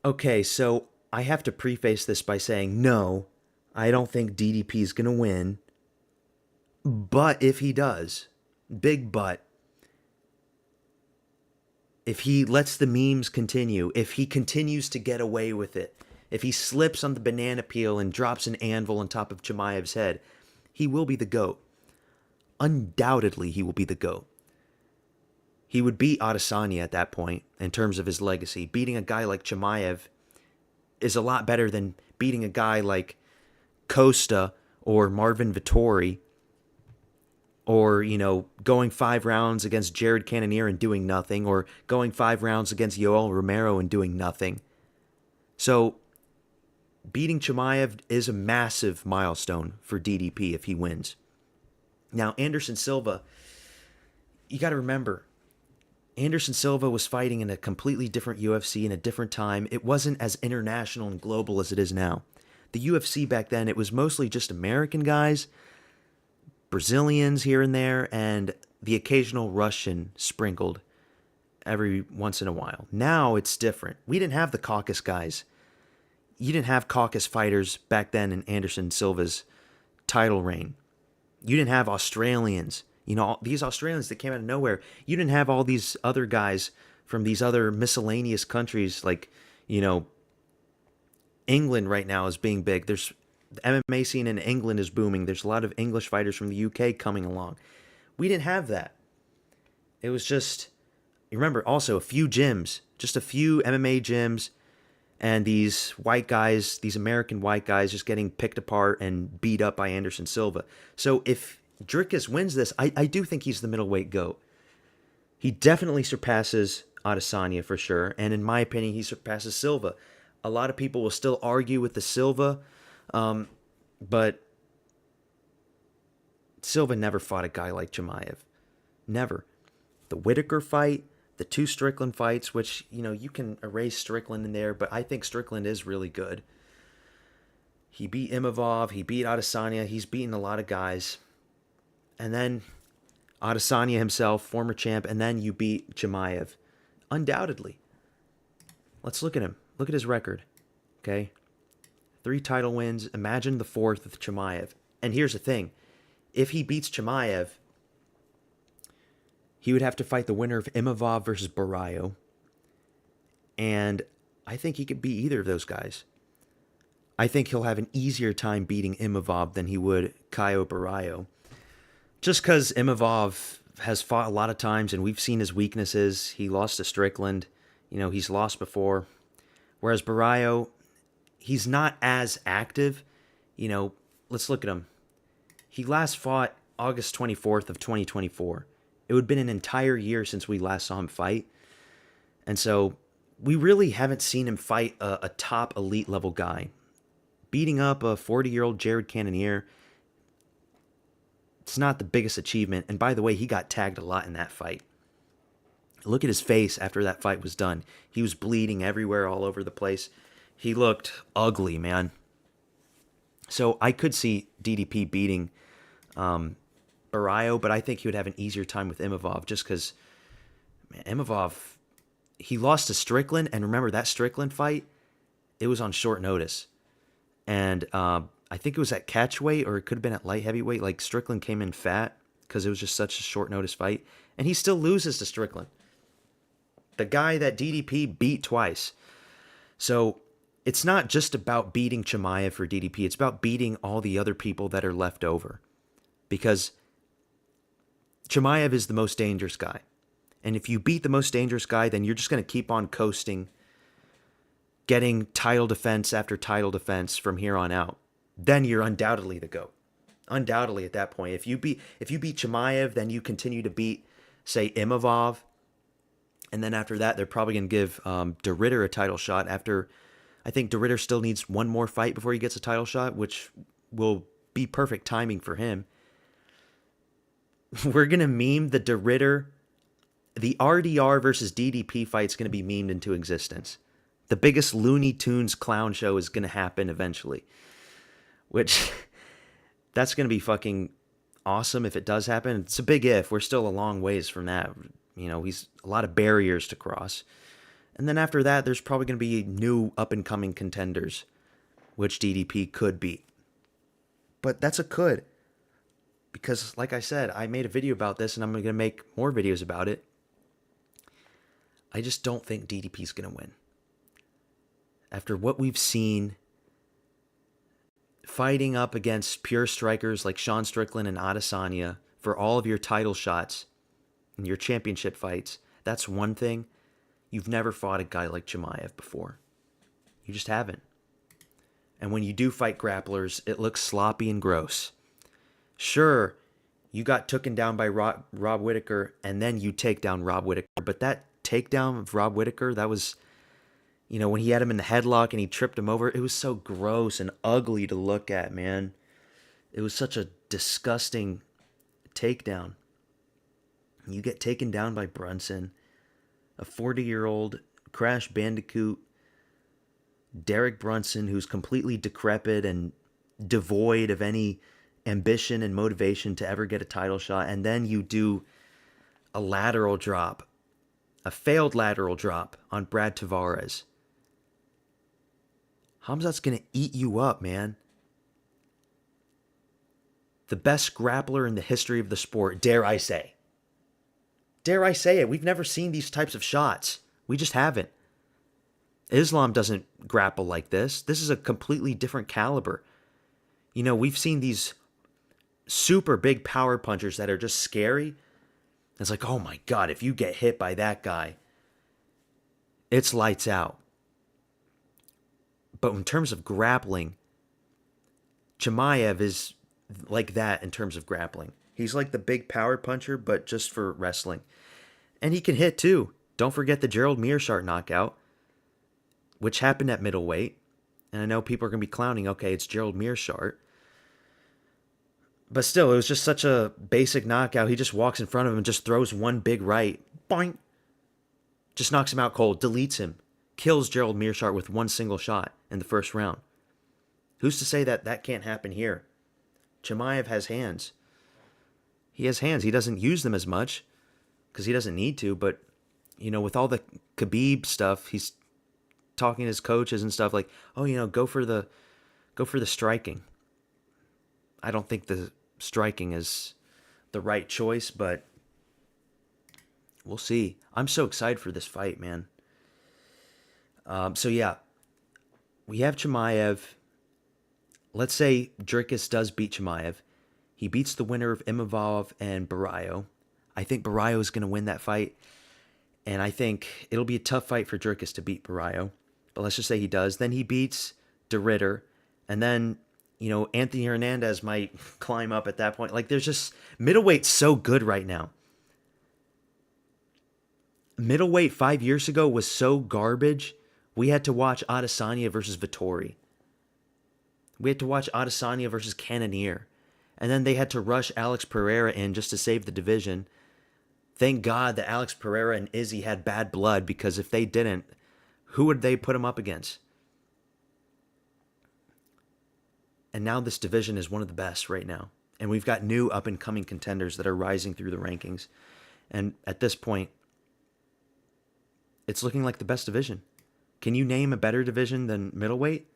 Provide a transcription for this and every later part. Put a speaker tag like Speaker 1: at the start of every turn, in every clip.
Speaker 1: Okay, so I have to preface this by saying no, I don't think DDP is going to win. But if he does, big but, if he lets the memes continue, if he continues to get away with it, if he slips on the banana peel and drops an anvil on top of Chimaev's head, he will be the GOAT. Undoubtedly, he will be the GOAT. He would beat Adesanya at that point in terms of his legacy. Beating a guy like Chimaev is a lot better than beating a guy like Costa or Marvin Vittori, or going 5 rounds against Jared Cannonier and doing nothing, or going 5 rounds against Yoel Romero and doing nothing. So beating Chimaev is a massive milestone for DDP if he wins. Now, Anderson Silva, you got to remember, Anderson Silva was fighting in a completely different UFC in a different time. It wasn't as international and global as it is now. The UFC back then, it was mostly just American guys, Brazilians here and there, and the occasional Russian sprinkled every once in a while. Now it's different. We didn't have the Caucasus guys. You didn't have Caucasus fighters back then in Anderson Silva's title reign. You didn't have Australians. These Australians that came out of nowhere. You didn't have all these other guys from these other miscellaneous countries like, England right now is being big. The MMA scene in England is booming. There's a lot of English fighters from the UK coming along. We didn't have that. It was just, you remember, also a few gyms, just a few MMA gyms, and these white guys, these American white guys, just getting picked apart and beat up by Anderson Silva. So if Dricus wins this, I do think he's the middleweight GOAT. He definitely surpasses Adesanya for sure, and in my opinion, he surpasses Silva. A lot of people will still argue with the Silva, but Silva never fought a guy like Chimaev. Never. The Whitaker fight, the two Strickland fights, which, you can erase Strickland in there, but I think Strickland is really good. He beat Imavov, he beat Adesanya, he's beaten a lot of guys. And then Adesanya himself, former champ, and then you beat Chimaev. Undoubtedly. Let's look at him. Look at his record. Okay? 3 title wins. Imagine the 4th with Chimaev. And here's the thing. If he beats Chimaev, he would have to fight the winner of Imavov versus Barrio. And I think he could beat either of those guys. I think he'll have an easier time beating Imavov than he would Caio Barrio. Just because Imavov has fought a lot of times and we've seen his weaknesses. He lost to Strickland. He's lost before. Whereas Barrio, he's not as active. Let's look at him. He last fought August 24th of 2024. It would have been an entire year since we last saw him fight. And so we really haven't seen him fight a top elite level guy. Beating up a 40-year-old Jared Cannonier, it's not the biggest achievement. And by the way, he got tagged a lot in that fight. Look at his face after that fight was done. He was bleeding everywhere, all over the place. He looked ugly, man. So I could see DDP beating Barrio, but I think he would have an easier time with Imavov just because, man, Imavov, he lost to Strickland. And remember, that Strickland fight, it was on short notice. And I think it was at catchweight, or it could have been at light heavyweight. Like, Strickland came in fat because it was just such a short notice fight. And he still loses to Strickland, the guy that DDP beat twice. So it's not just about beating Chimaev for DDP. It's about beating all the other people that are left over. Because Chimaev is the most dangerous guy. And if you beat the most dangerous guy, then you're just going to keep on coasting, getting title defense after title defense from here on out. Then you're undoubtedly the GOAT. Undoubtedly at that point. If you beat Chimaev, then you continue to beat, say, Imavov. And then after that, they're probably going to give De Ridder a title shot after, I think De Ridder still needs one more fight before he gets a title shot, which will be perfect timing for him. We're going to meme the De Ridder, the RDR versus DDP fight's going to be memed into existence. The biggest Looney Tunes clown show is going to happen eventually, which that's going to be fucking awesome if it does happen. It's a big if. We're still a long ways from that. He's a lot of barriers to cross. And then after that, there's probably going to be new up-and-coming contenders, which DDP could beat. But that's a could. Because, like I said, I made a video about this, and I'm going to make more videos about it. I just don't think DDP's going to win. After what we've seen fighting up against pure strikers like Sean Strickland and Adesanya for all of your title shots and your championship fights, that's one thing. You've never fought a guy like Chimaev before. You just haven't. And when you do fight grapplers, it looks sloppy and gross. Sure, you got taken down by Rob Whittaker, and then you take down Rob Whittaker. But that takedown of Rob Whittaker, that was, when he had him in the headlock and he tripped him over, it was so gross and ugly to look at, man. It was such a disgusting takedown. You get taken down by Brunson, a 40-year-old Crash Bandicoot, Derek Brunson, who's completely decrepit and devoid of any ambition and motivation to ever get a title shot, and then you do a lateral drop, a failed lateral drop on Brad Tavares. Khamzat's going to eat you up, man. The best grappler in the history of the sport, dare I say. Dare I say it, we've never seen these types of shots. We just haven't. Islam doesn't grapple like this. This is a completely different caliber. We've seen these super big power punchers that are just scary. It's like, oh my God, if you get hit by that guy, it's lights out. But in terms of grappling, Chimaev is like that in terms of grappling. He's like the big power puncher, but just for wrestling. And he can hit too. Don't forget the Gerald Meerschaert knockout, which happened at middleweight. And I know people are going to be clowning, okay, it's Gerald Meerschaert. But still, it was just such a basic knockout. He just walks in front of him and just throws one big right. Boing! Just knocks him out cold, deletes him, kills Gerald Meerschaert with one single shot in the first round. Who's to say that that can't happen here? Chimaev has hands. He has hands. He doesn't use them as much because he doesn't need to. But, with all the Khabib stuff, he's talking to his coaches and stuff like, oh, go for the striking. I don't think the striking is the right choice, but we'll see. I'm so excited for this fight, man. So yeah, we have Chimaev. Let's say Dricus does beat Chimaev. He beats the winner of Imavov and Barrio. I think Barrio is going to win that fight. And I think it'll be a tough fight for Dricus to beat Barrio. But let's just say he does. Then he beats De Ritter. And then, Anthony Hernandez might climb up at that point. Like, there's just... Middleweight's so good right now. Middleweight 5 years ago was so garbage, we had to watch Adesanya versus Vettori. We had to watch Adesanya versus Cannonier. And then they had to rush Alex Pereira in just to save the division. Thank God that Alex Pereira and Izzy had bad blood, because if they didn't, who would they put him up against? And now this division is one of the best right now. And we've got new up-and-coming contenders that are rising through the rankings. And at this point, it's looking like the best division. Can you name a better division than middleweight?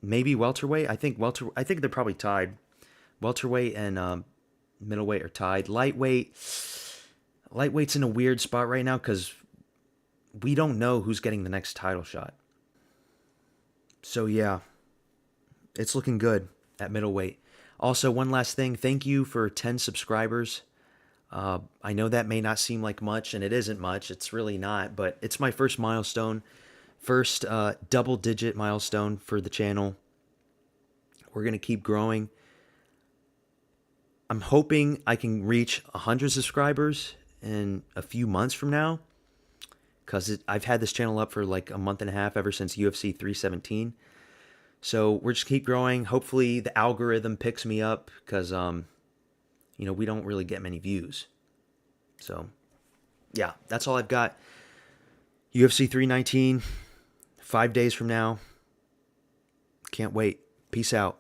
Speaker 1: Maybe welterweight. I think they're probably tied. Welterweight and middleweight are tied. Lightweight's in a weird spot right now because we don't know who's getting the next title shot. So yeah, it's looking good at middleweight. Also, one last thing. Thank you for 10 subscribers. I know that may not seem like much, and it isn't much. It's really not, but it's my first milestone. First double-digit milestone for the channel. We're going to keep growing. I'm hoping I can reach 100 subscribers in a few months from now, because I've had this channel up for like a month and a half, ever since UFC 317. So we're just keep growing. Hopefully the algorithm picks me up, because we don't really get many views. So yeah, that's all I've got. UFC 319, 5 days from now. Can't wait. Peace out.